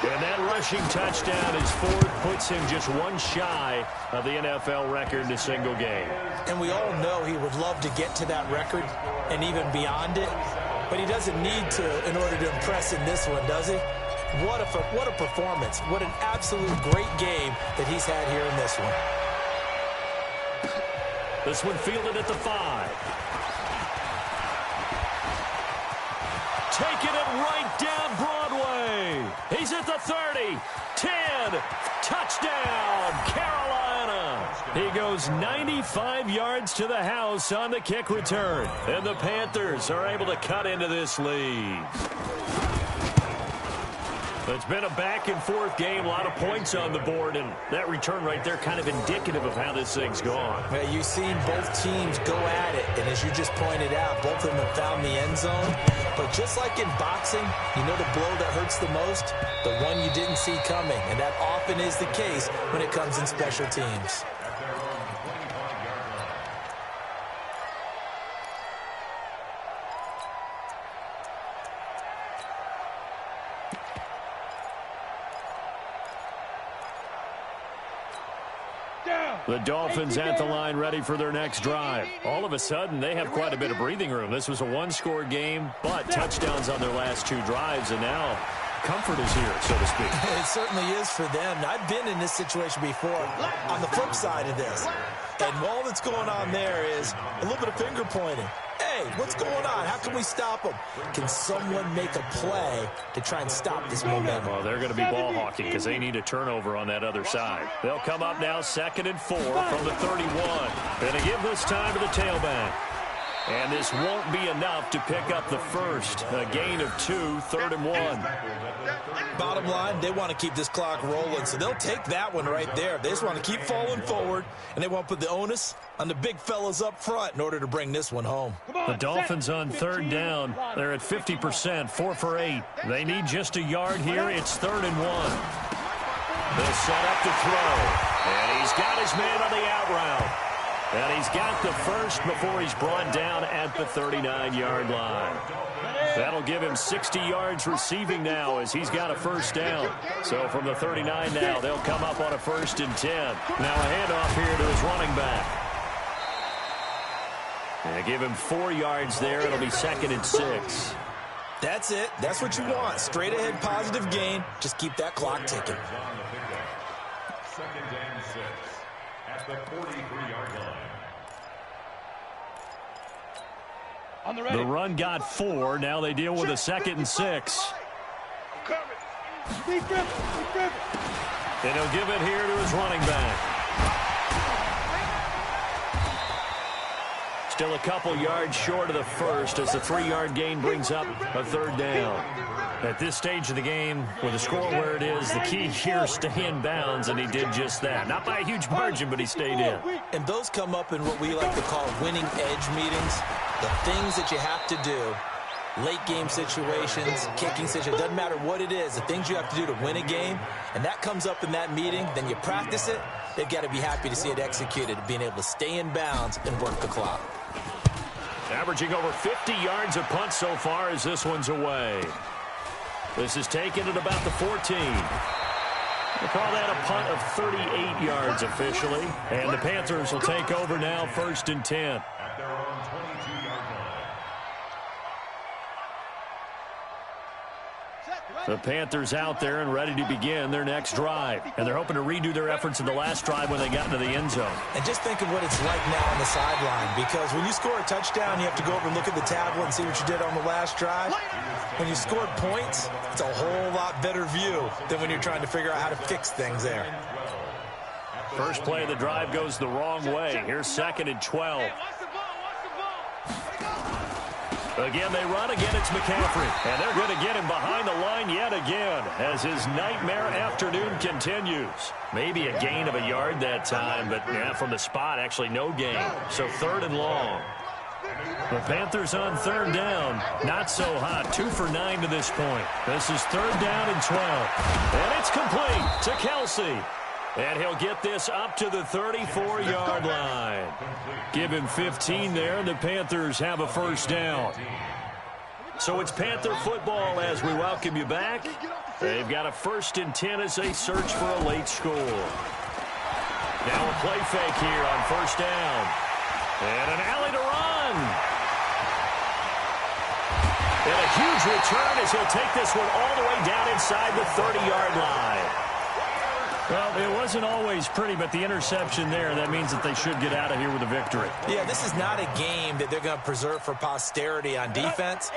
And that rushing touchdown, his fourth, puts him just one shy of the NFL record in a single game. And we all know he would love to get to that record and even beyond it, but he doesn't need to in order to impress in this one, does he? What a performance. What an absolute great game that he's had here in this one. This one fielded at the 5. Taking it right down Broadway. He's at the 30. 10. Touchdown, Carolina. He goes 95 yards to the house on the kick return. And the Panthers are able to cut into this lead. It's been a back-and-forth game, a lot of points on the board, and that return right there kind of indicative of how this thing's gone. Yeah, you've seen both teams go at it, and as you just pointed out, both of them have found the end zone. But just like in boxing, you know the blow that hurts the most? The one you didn't see coming, and that often is the case when it comes in special teams. The Dolphins at the line ready for their next drive. All of a sudden, they have quite a bit of breathing room. This was a one-score game, but touchdowns on their last 2 drives, and now comfort is here, so to speak. It certainly is for them. I've been in this situation before on the flip side of this. And all that's going on there is a little bit of finger pointing. Hey, what's going on? How can we stop them? Can someone make a play to try and stop this momentum? Well, they're going to be ball hawking because they need a turnover on that other side. They'll come up now 2nd and 4 from the 31. Going to give this time to the tailback. And this won't be enough to pick up the first. A gain of 2, 3rd and 1. Bottom line, they want to keep this clock rolling, so they'll take that one right there. They just want to keep falling forward, and they want to put the onus on the big fellas up front in order to bring this one home. The Dolphins on 3rd down. They're at 50%, 4 for 8. They need just a yard here. It's 3rd and 1. They'll set up to throw, and he's got his man on the out route. And he's got the first before he's brought down at the 39-yard line. That'll give him 60 yards receiving now as he's got a first down. So from the 39 now, they'll come up on a 1st and 10. Now a handoff here to his running back. And give him 4 yards there. It'll be 2nd and 6. That's it. That's what you want. Straight ahead positive gain. Just keep that clock ticking. 2nd and 6 at the 43-yard line. The run got 4. Now they deal with a 2nd and 6. And he'll give it here to his running back. Still a couple yards short of the first as the 3-yard gain brings up a 3rd down. At this stage of the game, with the score where it is, the key here is stay in bounds, and he did just that. Not by a huge margin, but he stayed in. And those come up in what we like to call winning edge meetings. The things that you have to do, late game situations, kicking situations, doesn't matter what it is, the things you have to do to win a game, and that comes up in that meeting, then you practice it, they've got to be happy to see it executed, being able to stay in bounds and work the clock. Averaging over 50 yards a punt so far as this one's away. This is taken at about the 14. We'll call that a punt of 38 yards officially. And the Panthers will take over now, 1st and 10. At their own 22-yard line. The Panthers out there and ready to begin their next drive. And they're hoping to redo their efforts in the last drive when they got into the end zone. And just think of what it's like now on the sideline, because when you score a touchdown, you have to go over and look at the tablet and see what you did on the last drive. When you scored points, it's a whole lot better view than when you're trying to figure out how to fix things there. First play of the drive goes the wrong way. Here's 2nd and 12. Again, they run. Again, it's McCaffrey. And they're going to get him behind the line yet again as his nightmare afternoon continues. Maybe a gain of a yard that time, but yeah, from the spot, actually no gain. So 3rd and long. The Panthers on 3rd down. Not so hot. 2 for 9 to this point. This is 3rd down and 12. And it's complete to Kelsey. And he'll get this up to the 34-yard line. Give him 15 there, and the Panthers have a first down. So it's Panther football as we welcome you back. They've got a 1st and 10 as they search for a late score. Now a play fake here on 1st down. And an alley to run. And a huge return as he'll take this one all the way down inside the 30-yard line. Well, it wasn't always pretty, but the interception there, that means that they should get out of here with a victory. Yeah, this is not a game that they're going to preserve for posterity on defense,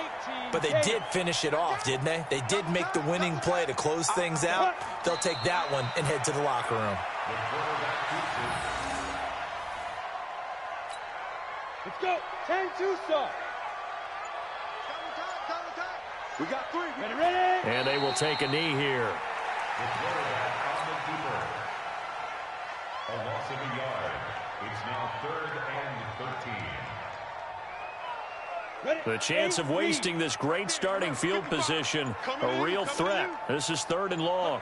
but they did finish it off, didn't they? They did make the winning play to close things out. They'll take that one and head to the locker room. Let's go. 10 Tucson. We got 3. Ready? And they will take a knee here. The quarterback on the keeper. A loss of a yard. It's now 3rd and 13. The chance of wasting this great starting field position, a real threat. This is 3rd and long.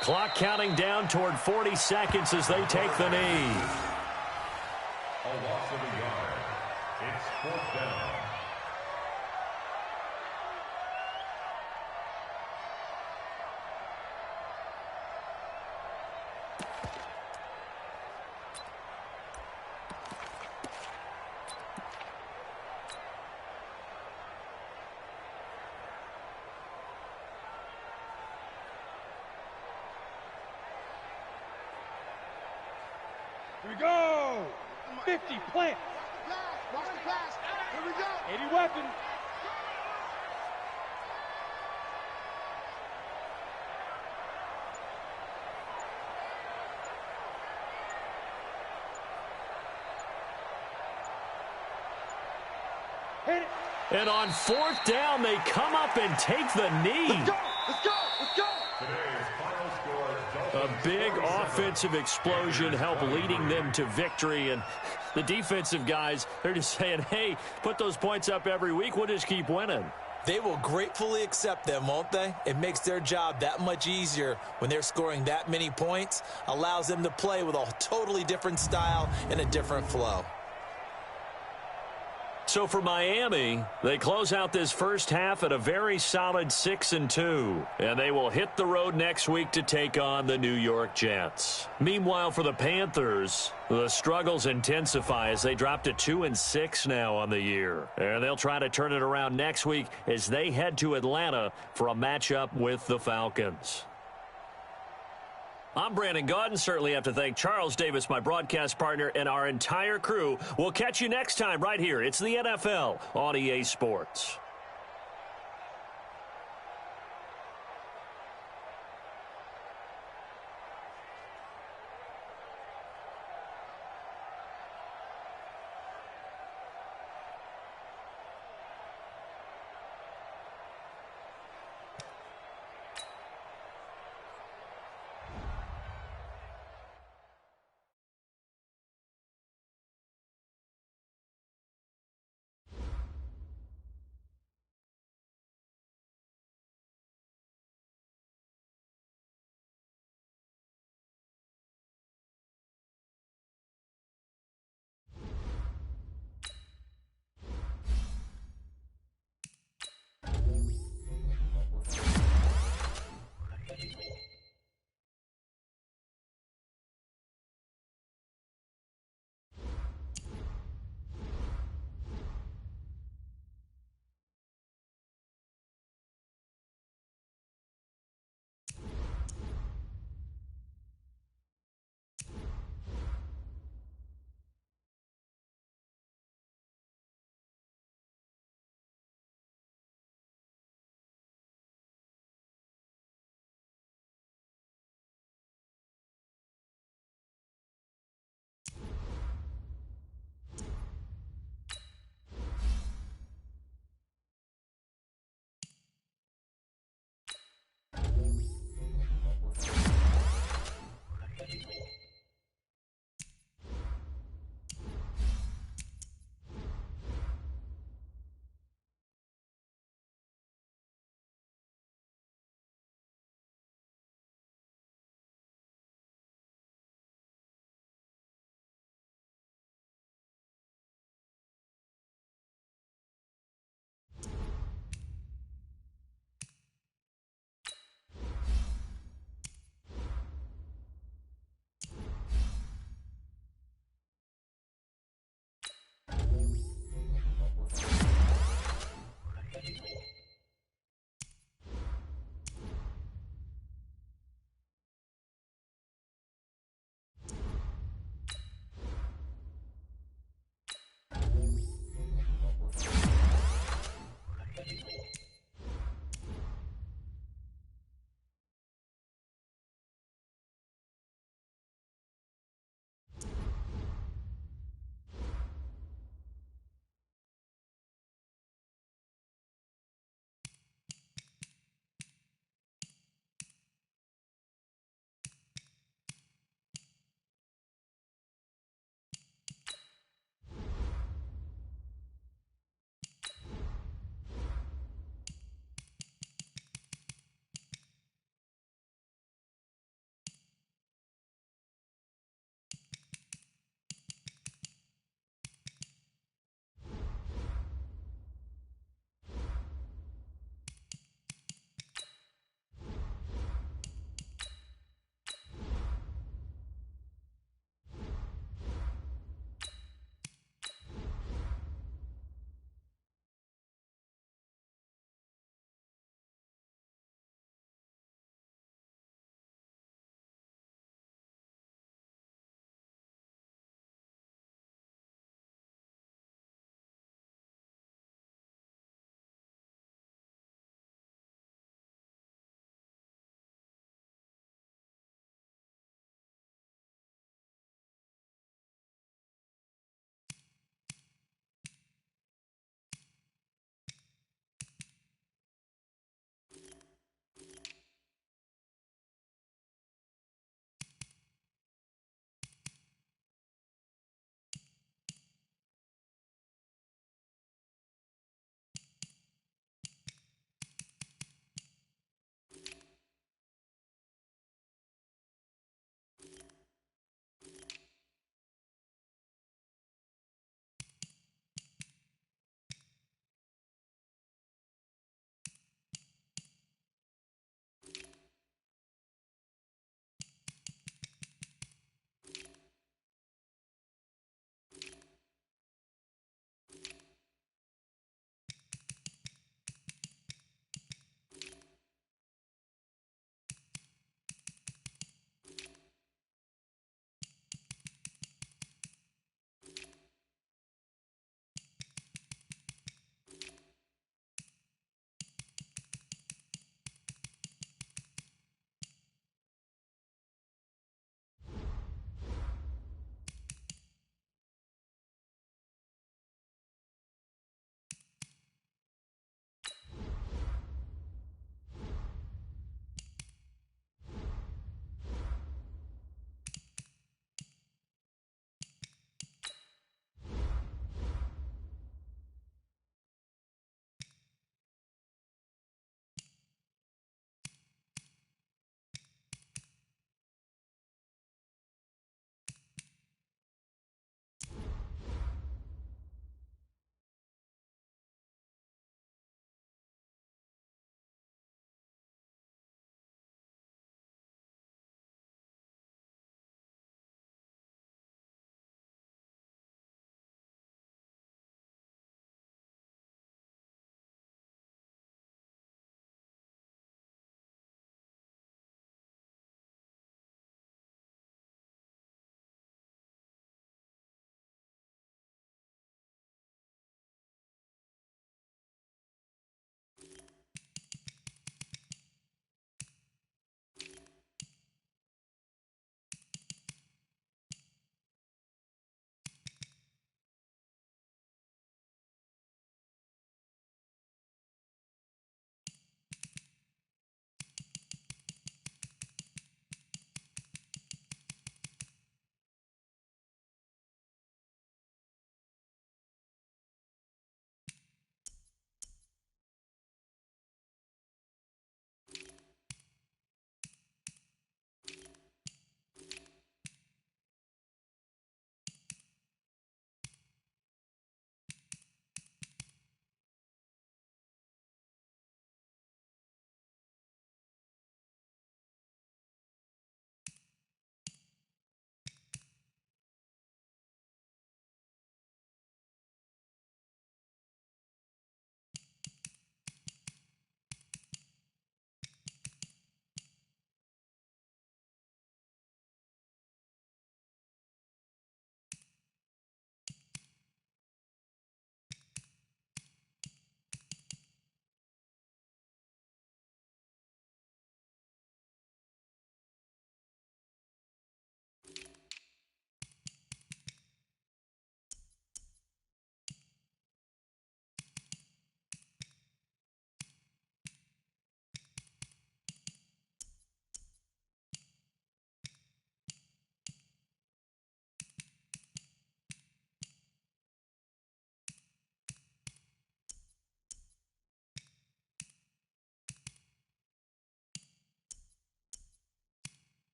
Clock counting down toward 40 seconds as they take the knee. A loss of a yard. It's 4th down. Here we go. 50 plant. Here we go. 80 weapon. Hit it. And on 4th down, they come up and take the knee. Let's go. Let's go. Let's go. Today's final score. A big offensive explosion helped leading them to victory. And the defensive guys, they're just saying, hey, put those points up every week. We'll just keep winning. They will gratefully accept them, won't they? It makes their job that much easier when they're scoring that many points. Allows them to play with a totally different style and a different flow. So for Miami, they close out this first half at a very solid 6-2. And they will hit the road next week to take on the New York Jets. Meanwhile, for the Panthers, the struggles intensify as they drop to 2-6 now on the year. And they'll try to turn it around next week as they head to Atlanta for a matchup with the Falcons. I'm Brandon Gaudin. Certainly have to thank Charles Davis, my broadcast partner, and our entire crew. We'll catch you next time right here. It's the NFL on EA Sports.